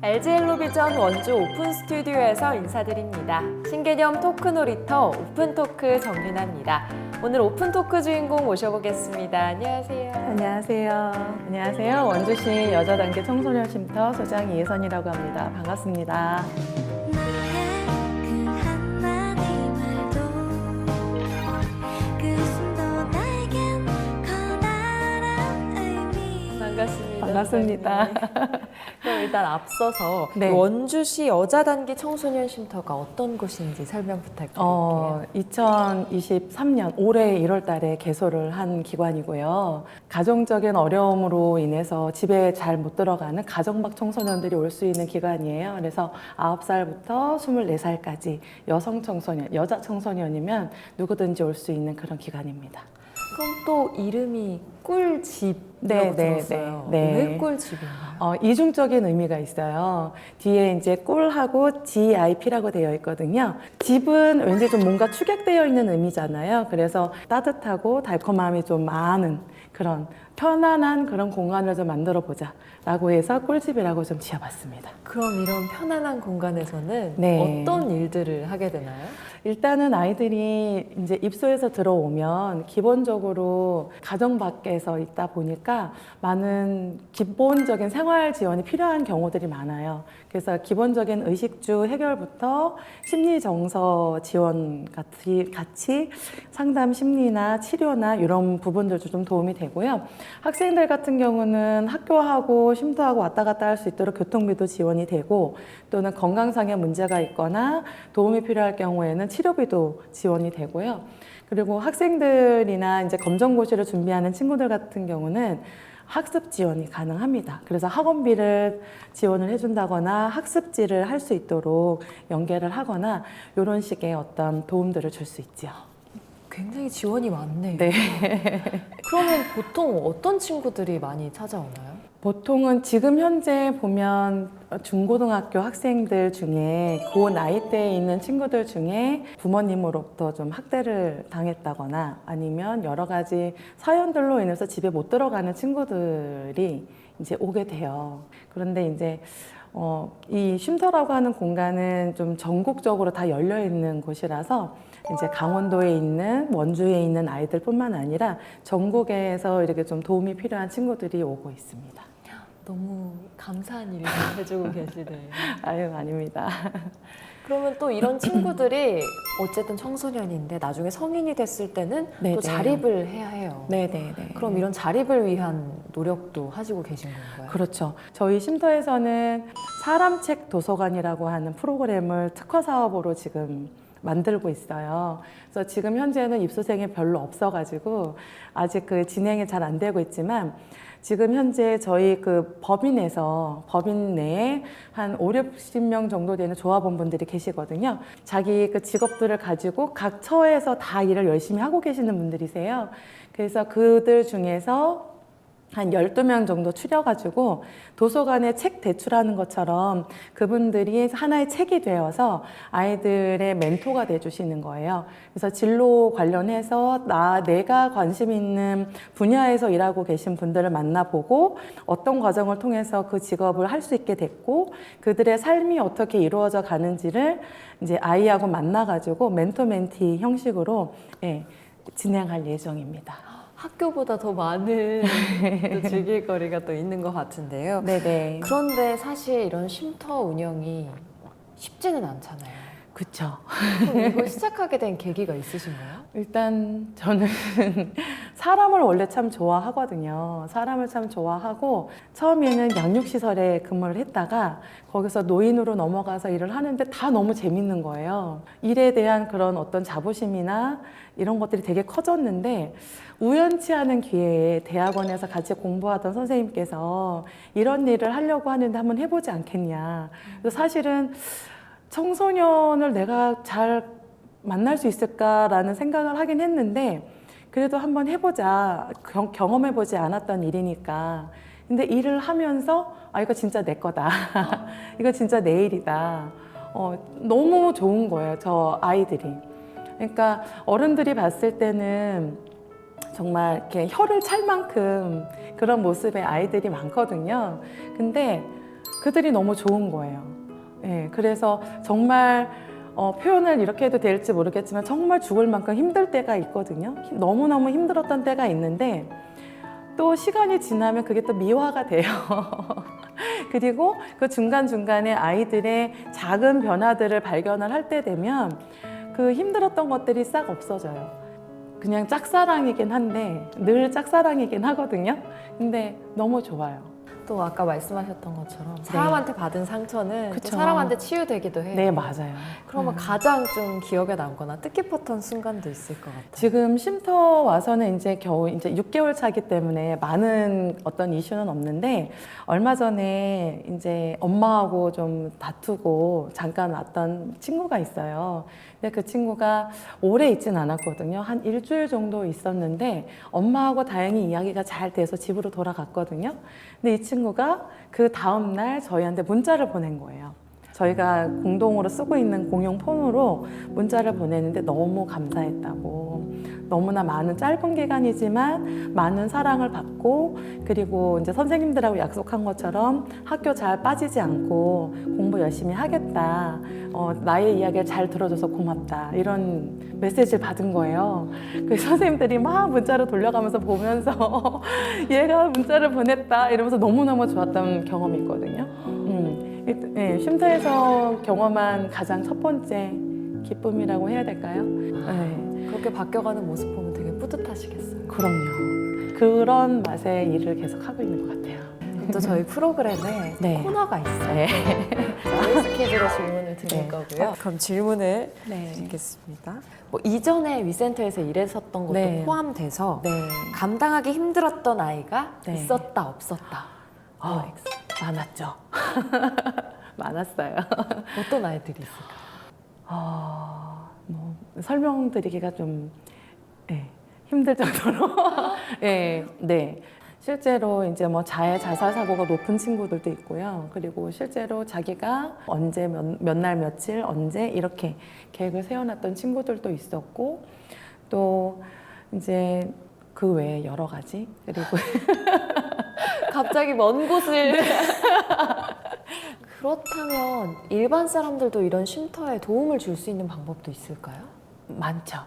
LG 헬로비전 원주 오픈 스튜디오에서 인사드립니다. 신개념 토크 놀이터 오픈 토크 정윤아입니다. 오늘 오픈 토크 주인공 모셔보겠습니다. 안녕하세요. 안녕하세요. 안녕하세요. 원주시 여자단계 청소년 쉼터 소장 이혜선이라고 합니다. 반갑습니다. 반갑습니다. 네. 그럼 일단 앞서서 네. 원주시 여자단기 청소년 쉼터가 어떤 곳인지 설명 부탁드릴게요. 2023년 올해 1월 달에 개소를 한 기관이고요. 가정적인 어려움으로 인해서 집에 잘 못 들어가는 가정박 청소년들이 올 수 있는 기관이에요. 그래서 9살부터 24살까지 여성 청소년, 여자 청소년이면 누구든지 올 수 있는 그런 기관입니다. 그럼 또 이름이 꿀집이라고 네, 들었어요. 네. 왜 꿀집인가요? 이중적인 의미가 있어요. 뒤에 이제 꿀하고 GIP라고 되어 있거든요. 집은 왠지 좀 뭔가 축약되어 있는 의미잖아요. 그래서 따뜻하고 달콤함이 좀 많은 그런 편안한 그런 공간을 좀 만들어 보자 라고 해서 꿀집이라고 좀 지어봤습니다. 그럼 이런 편안한 공간에서는 네. 어떤 일들을 하게 되나요? 일단은 아이들이 이제 입소해서 들어오면 기본적으로 가정 밖에서 있다 보니까 많은 기본적인 생활 지원이 필요한 경우들이 많아요. 그래서 기본적인 의식주 해결부터 심리 정서 지원 같이 상담 심리나 치료나 이런 부분들도 좀 도움이 되고요. 학생들 같은 경우는 학교하고 쉼터하고 왔다 갔다 할 수 있도록 교통비도 지원이 되고 또는 건강상의 문제가 있거나 도움이 필요할 경우에는 치료비도 지원이 되고요. 그리고 학생들이나 이제 검정고시를 준비하는 친구들 같은 경우는 학습 지원이 가능합니다. 그래서 학원비를 지원을 해준다거나 학습지를 할 수 있도록 연계를 하거나 이런 식의 어떤 도움들을 줄 수 있죠. 굉장히 지원이 많네요. 네. 그러면 보통 어떤 친구들이 많이 찾아오나요? 보통은 지금 현재 보면 중고등학교 학생들 중에 그 나이대에 있는 친구들 중에 부모님으로부터 좀 학대를 당했다거나 아니면 여러 가지 사연들로 인해서 집에 못 들어가는 친구들이 이제 오게 돼요. 그런데 이제 이 쉼터라고 하는 공간은 좀 전국적으로 다 열려 있는 곳이라서 이제 강원도에 있는 원주에 있는 아이들뿐만 아니라 전국에서 이렇게 좀 도움이 필요한 친구들이 오고 있습니다. 너무 감사한 일을 해주고 계시네요. 아유, 아닙니다. 그러면 또 이런 친구들이 어쨌든 청소년인데 나중에 성인이 됐을 때는 네네. 또 자립을 해야 해요. 네네네. 그럼 이런 자립을 위한 노력도 하시고 계신 건가요? 그렇죠. 저희 쉼터에서는 사람책 도서관이라고 하는 프로그램을 특화 사업으로 지금 만들고 있어요. 그래서 지금 현재는 입소생이 별로 없어가지고 아직 그 진행이 잘 안 되고 있지만 지금 현재 저희 그 법인 내에 한 5, 60명 정도 되는 조합원분들이 계시거든요. 자기 그 직업들을 가지고 각 처에서 다 일을 열심히 하고 계시는 분들이세요. 그래서 그들 중에서 한 12명 정도 추려가지고 도서관에 책 대출하는 것처럼 그분들이 하나의 책이 되어서 아이들의 멘토가 돼주시는 거예요. 그래서 진로 관련해서 내가 관심 있는 분야에서 일하고 계신 분들을 만나보고 어떤 과정을 통해서 그 직업을 할 수 있게 됐고 그들의 삶이 어떻게 이루어져 가는지를 이제 아이하고 만나가지고 멘토 멘티 형식으로 진행할 예정입니다. 학교보다 더 많은 또 즐길 거리가 또 있는 것 같은데요. 네네. 그런데 사실 이런 쉼터 운영이 쉽지는 않잖아요. 그쵸. 그럼 이걸 시작하게 된 계기가 있으신가요? 일단 저는 사람을 원래 참 좋아하거든요. 사람을 참 좋아하고 처음에는 양육시설에 근무를 했다가 거기서 노인으로 넘어가서 일을 하는데 다 너무 재밌는 거예요. 일에 대한 그런 어떤 자부심이나 이런 것들이 되게 커졌는데 우연치 않은 기회에 대학원에서 같이 공부하던 선생님께서 이런 일을 하려고 하는데 한번 해보지 않겠냐. 그래서 사실은 청소년을 내가 잘 만날 수 있을까라는 생각을 하긴 했는데 그래도 한번 해보자, 경험해보지 않았던 일이니까. 근데 일을 하면서 이거 진짜 내 거다. 이거 진짜 내 일이다. 너무 좋은 거예요, 저 아이들이. 그러니까 어른들이 봤을 때는 정말 이렇게 혀를 찰 만큼 그런 모습의 아이들이 많거든요. 근데 그들이 너무 좋은 거예요. 예, 그래서 정말 표현을 이렇게 해도 될지 모르겠지만 정말 죽을 만큼 힘들 때가 있거든요. 너무너무 힘들었던 때가 있는데 또 시간이 지나면 그게 또 미화가 돼요. 그리고 그 중간중간에 아이들의 작은 변화들을 발견을 할 때 되면 그 힘들었던 것들이 싹 없어져요. 그냥 짝사랑이긴 한데 늘 짝사랑이긴 하거든요. 근데 너무 좋아요. 또 아까 말씀하셨던 것처럼 사람한테 받은 상처는 또 그쵸. 사람한테 치유되기도 해요. 네, 맞아요. 그러면 가장 좀 기억에 남거나 뜻깊었던 순간도 있을 것 같아요. 지금 쉼터 와서는 이제 겨우 이제 6개월 차기 때문에 많은 어떤 이슈는 없는데 얼마 전에 이제 엄마하고 좀 다투고 잠깐 왔던 친구가 있어요. 근데 그 친구가 오래 있진 않았거든요. 한 일주일 정도 있었는데 엄마하고 다행히 이야기가 잘 돼서 집으로 돌아갔거든요. 근데 이 친구가 그 다음 날 저희한테 문자를 보낸 거예요. 저희가 공동으로 쓰고 있는 공용 폰으로 문자를 보내는데 너무 감사했다고, 너무나 많은 짧은 기간이지만 많은 사랑을 받고, 그리고 이제 선생님들하고 약속한 것처럼 학교 잘 빠지지 않고 공부 열심히 하겠다, 나의 이야기를 잘 들어줘서 고맙다, 이런 메시지를 받은 거예요. 그 선생님들이 막 문자를 돌려가면서 보면서 얘가 문자를 보냈다 이러면서 너무너무 좋았던 경험이 있거든요. 네, 쉼터에서 경험한 가장 첫 번째 기쁨이라고 해야 될까요? 네. 그렇게 바뀌어가는 모습 보면 되게 뿌듯하시겠어요. 그럼요. 그런 맛의 일을 계속 하고 있는 것 같아요. 또 저희 프로그램에 네. 코너가 있어요. 저희 퀴즈로 질문을 드릴 네. 거고요. 그럼 질문을 네. 드리겠습니다. 뭐 이전에 위센터에서 일했었던 것도 네. 포함돼서 네. 감당하기 힘들었던 아이가 네. 있었다 없었다. X. 많았죠. 많았어요. 어떤 아이들이 있을까요? 뭐 설명드리기가 좀 힘들 정도로. 네. 실제로 이제 뭐 자살 사고가 높은 친구들도 있고요. 그리고 실제로 자기가 언제 몇 날 며칠 언제 이렇게 계획을 세워놨던 친구들도 있었고, 또 이제 그 외에 여러 가지. 그리고 갑자기 먼 곳을 그렇다면 일반 사람들도 이런 쉼터에 도움을 줄 수 있는 방법도 있을까요? 많죠.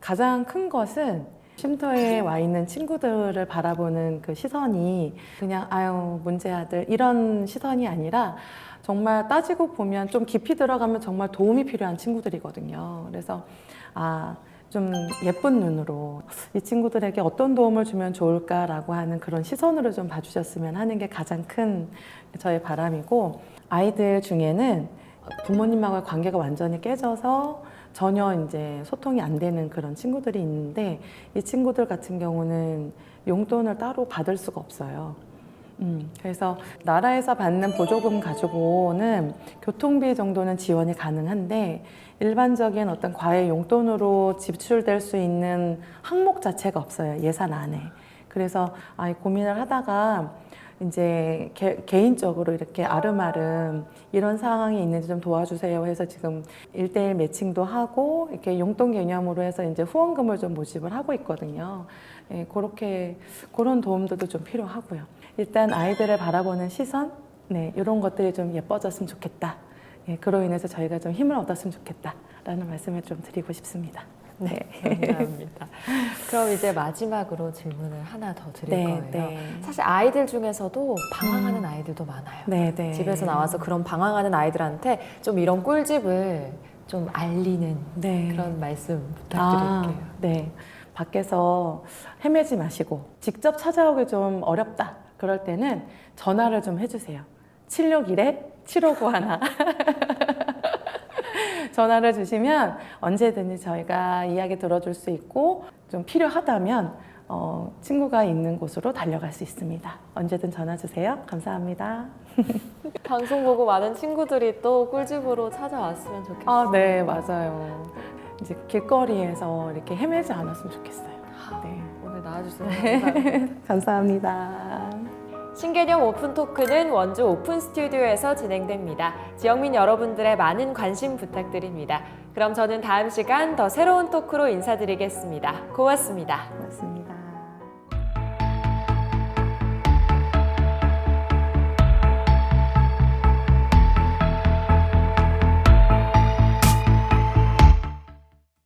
가장 큰 것은 쉼터에 와 있는 친구들을 바라보는 그 시선이 그냥 아유 문제아들 이런 시선이 아니라 정말 따지고 보면 좀 깊이 들어가면 정말 도움이 필요한 친구들이거든요. 그래서 좀 예쁜 눈으로 이 친구들에게 어떤 도움을 주면 좋을까라고 하는 그런 시선으로 좀 봐주셨으면 하는 게 가장 큰 저의 바람이고, 아이들 중에는 부모님하고의 관계가 완전히 깨져서 전혀 이제 소통이 안 되는 그런 친구들이 있는데, 이 친구들 같은 경우는 용돈을 따로 받을 수가 없어요. 그래서 나라에서 받는 보조금 가지고는 교통비 정도는 지원이 가능한데 일반적인 어떤 과외 용돈으로 지출될 수 있는 항목 자체가 없어요, 예산 안에. 그래서 고민을 하다가 이제 개인적으로 이렇게 아름아름 이런 상황이 있는지 좀 도와주세요 해서 지금 1:1 매칭도 하고 이렇게 용돈 개념으로 해서 이제 후원금을 좀 모집을 하고 있거든요. 그런 도움들도 좀 필요하고요. 일단 아이들을 바라보는 시선, 이런 것들이 좀 예뻐졌으면 좋겠다. 그로 인해서 저희가 좀 힘을 얻었으면 좋겠다라는 말씀을 좀 드리고 싶습니다. 네, 감사합니다. 그럼 이제 마지막으로 질문을 하나 더 드릴 거예요. 사실 아이들 중에서도 방황하는 아이들도 많아요. 집에서 나와서 그런 방황하는 아이들한테 좀 이런 꿀집을 좀 알리는 그런 말씀 부탁드릴게요. 네. 밖에서 헤매지 마시고 직접 찾아오기 좀 어렵다. 그럴 때는 전화를 좀 해주세요. 761-7591 전화를 주시면 언제든지 저희가 이야기 들어줄 수 있고 좀 필요하다면 친구가 있는 곳으로 달려갈 수 있습니다. 언제든 전화 주세요. 감사합니다. 방송 보고 많은 친구들이 또 꿀집으로 찾아왔으면 좋겠어요. 네, 맞아요. 이제 길거리에서 이렇게 헤매지 않았으면 좋겠어요. 오늘 나와주셔서 감사합니다. 감사합니다. 신개념 오픈토크는 원주 오픈 스튜디오에서 진행됩니다. 지역민 여러분들의 많은 관심 부탁드립니다. 그럼 저는 다음 시간 더 새로운 토크로 인사드리겠습니다. 고맙습니다. 고맙습니다.